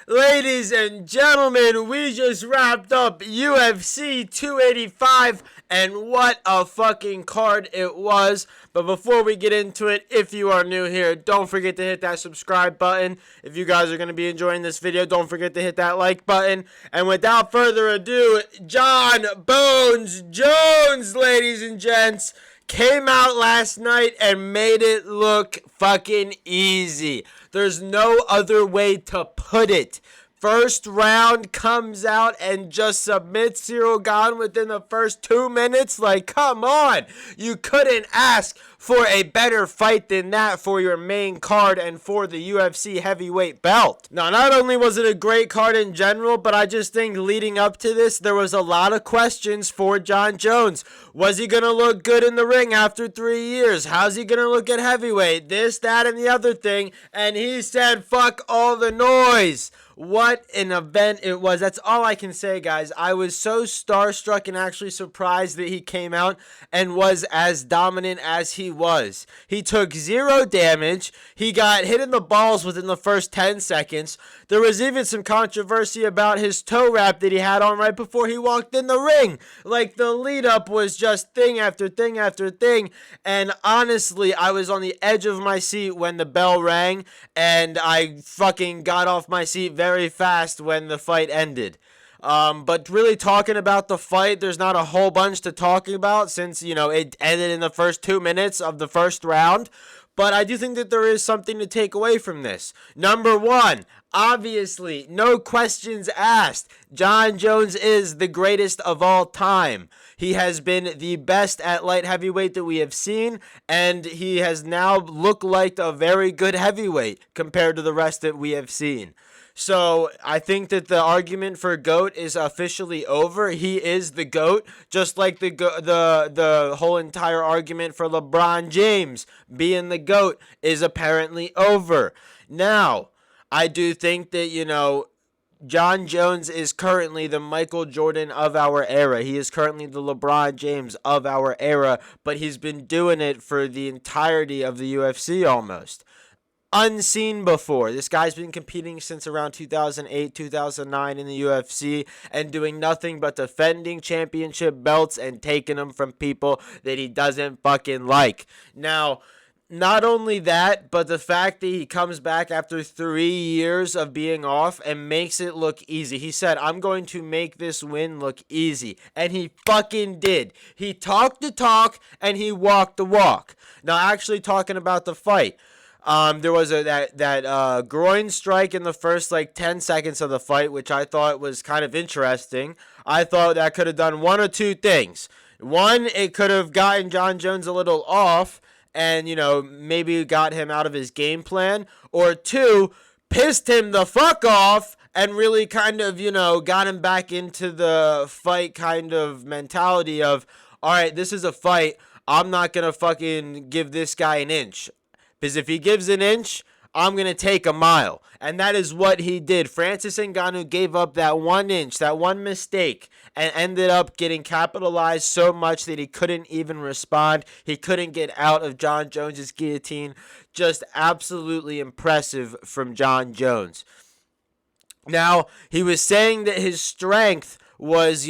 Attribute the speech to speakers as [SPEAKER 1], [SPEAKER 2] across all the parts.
[SPEAKER 1] Ladies and gentlemen, we just wrapped up UFC 285, and what a fucking card it was. But before we get into it, if you are new here, don't forget to hit that subscribe button. If you guys are going to be enjoying this video, don't forget to hit that like button. And without further ado, Jon Bones Jones, ladies and gents, came out last night and made it look fucking easy. There's no other way to put it. First round, comes out and just submits Ciryl Gane within the first 2 minutes. Like, come on. You couldn't ask for a better fight than that for your main card and for the UFC heavyweight belt. Now, not only was it a great card in general, but I just think leading up to this, there was a lot of questions for Jon Jones. Was he going to look good in the ring after 3 years? How's he going to look at heavyweight? This, that, and the other thing. And he said, fuck all the noise. What an event it was. That's all I can say, guys. I was so starstruck and actually surprised that he came out and was as dominant as he was. He took 0 damage. He got hit in the balls within the first 10 seconds. There was even some controversy about his toe wrap that he had on right before he walked in the ring. Like, the lead up was just thing after thing after thing. And honestly, I was on the edge of my seat when the bell rang, and I fucking got off my seat very fast when the fight ended. But really talking about the fight, there's not a whole bunch to talk about since, it ended in the first 2 minutes of the first round. But I do think that there is something to take away from this. Number one, obviously, no questions asked, Jon Jones is the greatest of all time. He has been the best at light heavyweight that we have seen, and he has now looked like a very good heavyweight compared to the rest that we have seen. So I think that the argument for GOAT is officially over. He is the GOAT, just like the whole entire argument for LeBron James being the GOAT is apparently over. Now, I do think that, Jon Jones is currently the Michael Jordan of our era. He is currently the LeBron James of our era, but he's been doing it for the entirety of the UFC almost. Unseen before. This guy's been competing since around 2008, 2009 in the UFC and doing nothing but defending championship belts and taking them from people that he doesn't fucking like. Now, not only that, but the fact that he comes back after 3 years of being off and makes it look easy. He said, I'm going to make this win look easy. And he fucking did. He talked the talk and he walked the walk. Now, actually talking about the fight. There was that groin strike in the first 10 seconds of the fight, which I thought was kind of interesting. I thought that could have done one or two things. One, it could have gotten Jon Jones a little off and, maybe got him out of his game plan. Or two, pissed him the fuck off and really kind of, got him back into the fight kind of mentality of, all right, this is a fight. I'm not going to fucking give this guy an inch. Because if he gives an inch, I'm going to take a mile. And that is what he did. Francis Ngannou gave up that 1 inch, that one mistake, and ended up getting capitalized so much that he couldn't even respond. He couldn't get out of Jon Jones' guillotine. Just absolutely impressive from Jon Jones. Now, he was saying that his strength was,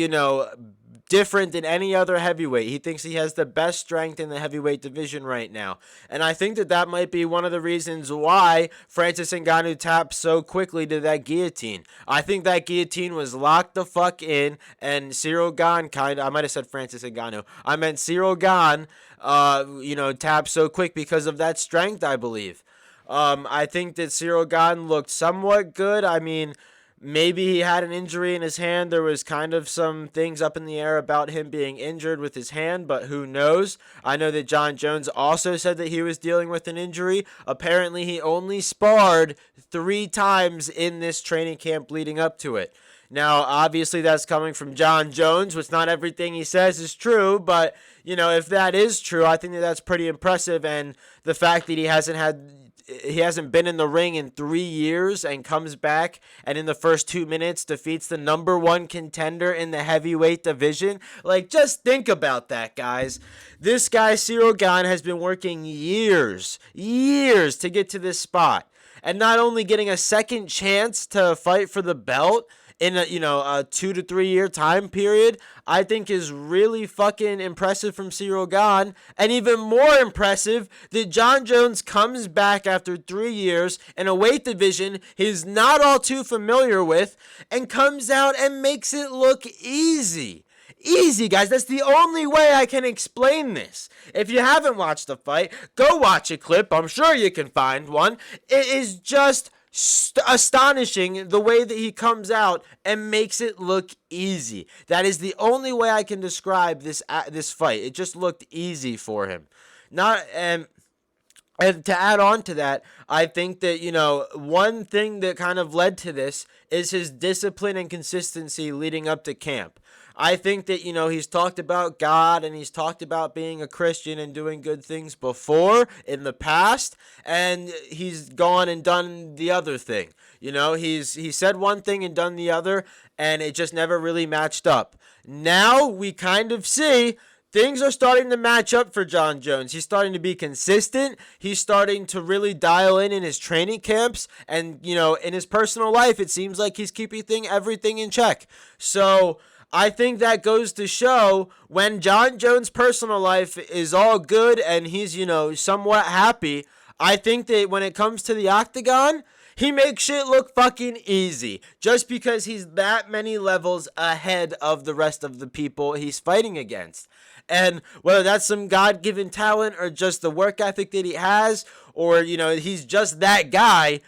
[SPEAKER 1] different than any other heavyweight. He thinks he has the best strength in the heavyweight division right now. And I think that might be one of the reasons why Francis Ngannou tapped so quickly to that guillotine. I think that guillotine was locked the fuck in, and Ciryl Gane I might have said Francis Ngannou. I meant Ciryl Gane, tapped so quick because of that strength, I believe. I think that Ciryl Gane looked somewhat good. I mean, maybe he had an injury in his hand. There was kind of some things up in the air about him being injured with his hand, but who knows? I know that Jon Jones also said that he was dealing with an injury. Apparently, he only sparred 3 times in this training camp leading up to it. Now, obviously, that's coming from Jon Jones, which not everything he says is true, but, if that is true, I think that that's pretty impressive, and the fact that he hasn't been in the ring in 3 years and comes back and in the first 2 minutes defeats the #1 contender in the heavyweight division. Just think about that, guys. This guy, Ciryl Gane, has been working years to get to this spot. and not only getting a second chance to fight for the belt in a 2 to 3 year time period, I think is really fucking impressive from Ciryl Gane. And even more impressive that Jon Jones comes back after 3 years in a weight division he's not all too familiar with and comes out and makes it look easy. Easy, guys. That's the only way I can explain this. If you haven't watched the fight, go watch a clip. I'm sure you can find one. It is just astonishing the way that he comes out and makes it look easy. That is the only way I can describe this fight. It just looked easy for him. And to add on to that, I think that, one thing that kind of led to this is his discipline and consistency leading up to camp. I think that, he's talked about God and he's talked about being a Christian and doing good things before in the past, and he's gone and done the other thing. He said one thing and done the other, and it just never really matched up. Now we kind of see things are starting to match up for Jon Jones. He's starting to be consistent. He's starting to really dial in his training camps. And, in his personal life, it seems like he's keeping everything in check. So I think that goes to show when Jon Jones' personal life is all good and he's, somewhat happy, I think that when it comes to the octagon, he makes shit look fucking easy just because he's that many levels ahead of the rest of the people he's fighting against. And whether that's some God-given talent or just the work ethic that he has, or, he's just that guy,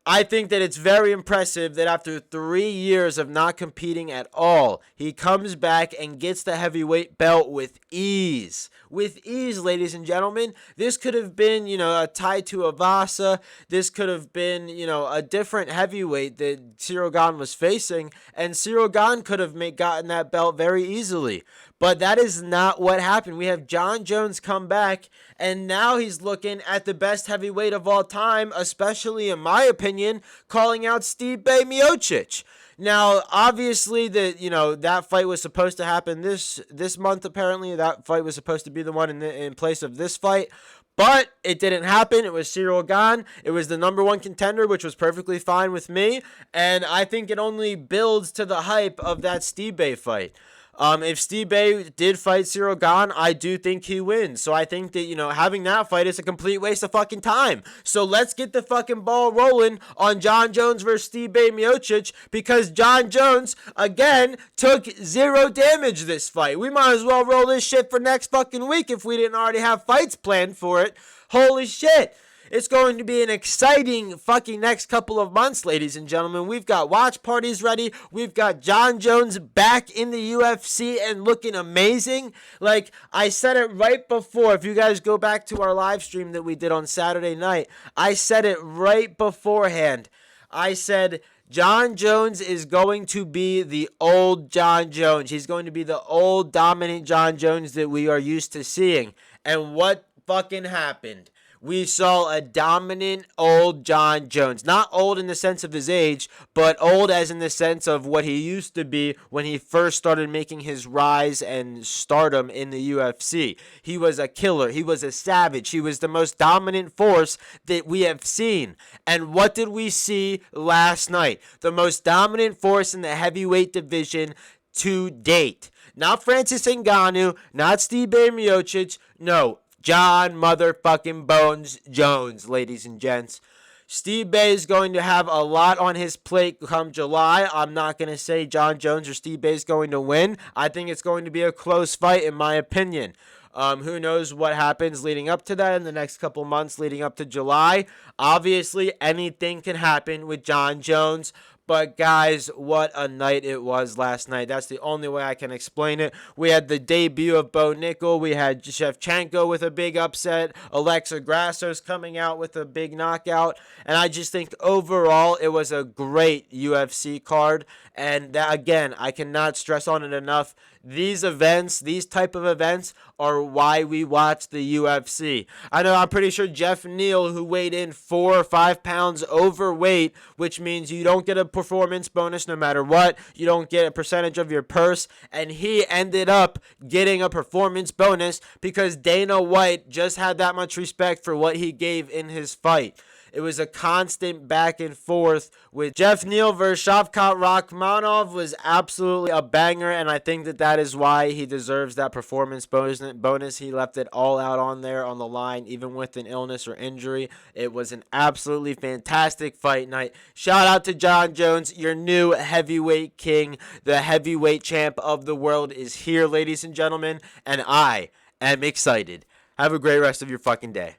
[SPEAKER 1] I think that it's very impressive that after 3 years of not competing at all, he comes back and gets the heavyweight belt with ease. With ease, ladies and gentlemen. This could have been, a tie to Avasa. This could have been, a different heavyweight that Ciryl Gane was facing. And Ciryl Gane could have gotten that belt very easily. But that is not what happened. We have Jon Jones come back, and now he's looking at the best heavyweight of all time, especially in my opinion, calling out Stipe Miocic. Now, obviously, that fight was supposed to happen this month. Apparently, that fight was supposed to be the one in place of this fight. But it didn't happen. It was Ciryl Gane. It was the number one contender, which was perfectly fine with me. And I think it only builds to the hype of that Stipe fight. If Stipe did fight Ciryl Gane, I do think he wins. So I think that, having that fight is a complete waste of fucking time. So let's get the fucking ball rolling on Jon Jones versus Stipe Miocic, because Jon Jones, again, took 0 damage this fight. We might as well roll this shit for next fucking week if we didn't already have fights planned for it. Holy shit. It's going to be an exciting fucking next couple of months, ladies and gentlemen. We've got watch parties ready. We've got Jon Jones back in the UFC and looking amazing. Like I said it right before, if you guys go back to our live stream that we did on Saturday night, I said it right beforehand. I said Jon Jones is going to be the old Jon Jones. He's going to be the old dominant Jon Jones that we are used to seeing. And what fucking happened? We saw a dominant old Jon Jones. Not old in the sense of his age, but old as in the sense of what he used to be when he first started making his rise and stardom in the UFC. He was a killer. He was a savage. He was the most dominant force that we have seen. And what did we see last night? The most dominant force in the heavyweight division to date. Not Francis Ngannou, not Stipe Miocic, no, Jon motherfucking Bones Jones, ladies and gents. Stipe is going to have a lot on his plate come July. I'm not going to say Jon Jones or Stipe is going to win. I think it's going to be a close fight, in my opinion. Who knows what happens leading up to that in the next couple months leading up to July. Obviously, anything can happen with Jon Jones. But guys, what a night it was last night. That's the only way I can explain it. We had the debut of Bo Nickel. We had Shevchenko with a big upset. Alexa Grasso's coming out with a big knockout. And I just think overall it was a great UFC card. And that, again, I cannot stress on it enough. These events, these type of events, are why we watch the UFC. I know, I'm pretty sure Jeff Neal, who weighed in 4 or 5 pounds overweight, which means you don't get a performance bonus no matter what. You don't get a percentage of your purse. And he ended up getting a performance bonus because Dana White just had that much respect for what he gave in his fight. It was a constant back and forth with Jeff Neal versus Shavkat Rakhmonov was absolutely a banger, and I think that is why he deserves that performance bonus. He left it all out on there on the line, even with an illness or injury. It was an absolutely fantastic fight night. Shout out to Jon Jones, your new heavyweight king. The heavyweight champ of the world is here, ladies and gentlemen, and I am excited. Have a great rest of your fucking day.